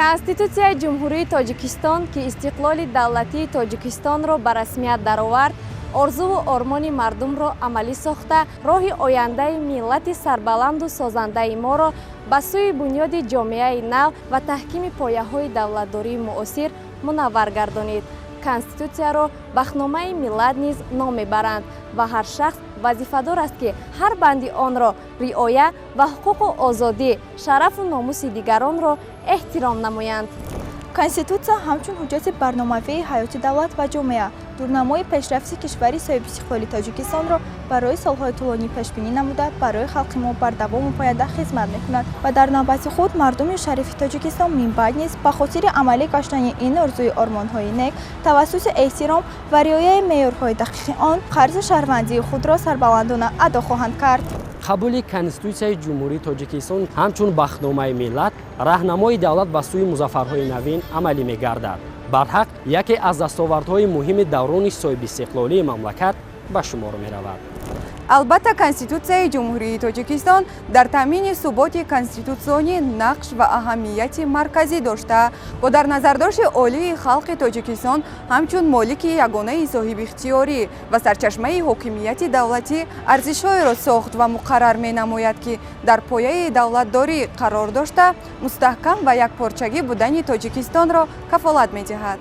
конституцияи ҷумҳурии тоҷикистон ки истиқлоли давлатии тоҷикистонро ба расмият даровард, орзуву ормони мардумро амалӣ сохта, роҳи ояндаи миллати сарбаланду созандаи моро ба сӯи бунёди ҷомеаи нав ва таҳкими пояҳои давлатдории муосир мунаввар гардонид. конститутсияро бахномаи миллат низ ном мебаранд ва ҳар шахс вазифадор аст ки ҳар банди онро риоя ва ҳуқуқу озодӣ, шарафу номуси дигаронро эҳтиром намоянд. конституция ҳамчун ҳуҷҷати барномавии ҳаёти давлат ва ҷомеа, дурнамои пешрафти кишвари соҳибистиқлоли Тоҷикистонро барои солҳои тӯлонӣ пешбинӣ намуда барои халқи мо бардавому поянда хизмат мекунад ва дар навбати худ мардуми шарифи Тоҷикистон минбаъд низ ба хотири амалӣ гаштани ин орзуи ормонҳои нек тавассути эҳтиром ва риояи меъёрҳои дақиқи он қарзи шаҳрвандии худро сарбаландона адо хоҳанд кард. қабули конститутсияи ҷумҳурии тоҷикистон ҳамчун бахномаи миллат раҳнамои давлат ба сӯи музаффарҳои навин амалӣ мегардад. барҳақ яке аз дастовардҳои муҳими даврони соҳибистиқлолии мамлакат ба шумор меравад. албатта конститутсияи ҷумҳурии тоҷикистон дар таъмини суботи конститутсионӣ нақш ва аҳамияти марказӣ дошта, бо дар назардошти олии халқи Тоҷикистон ҳамчун молики ягонаи соҳибихтиёрӣ ва сарчашмаи ҳокимияти давлатӣ арзишҳоеро сохт ва муқаррар менамояд, ки дар пояи давлатдорӣ қарор дошта, мустаҳкам ва якпорчагӣ будани Тоҷикистонро кафолат медиҳад.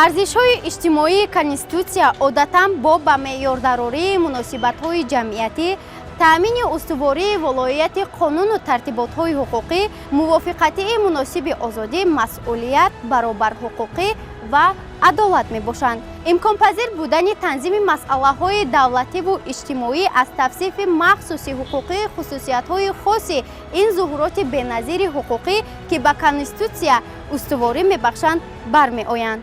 арзишҳои иҷтимоии конститутсия одатан бо ба меъёрдарории муносибатҳои ҷамъиятӣ, таъмини устувории волояти қонуну тартиботҳои ҳуқуқӣ, мувофиқатии муносиби озодӣ, масъулият, баробарҳуқуқӣ ва адолат мебошанд. имконпазир будани танзими масъалаҳои давлативу иҷтимоӣ аз тавсифи махсуси ҳуқуқи хусусиятҳои хоси ин зуҳуроти беназири ҳуқуқӣ ки ба конститутсия устуворӣ мебахшанд бармеоянд.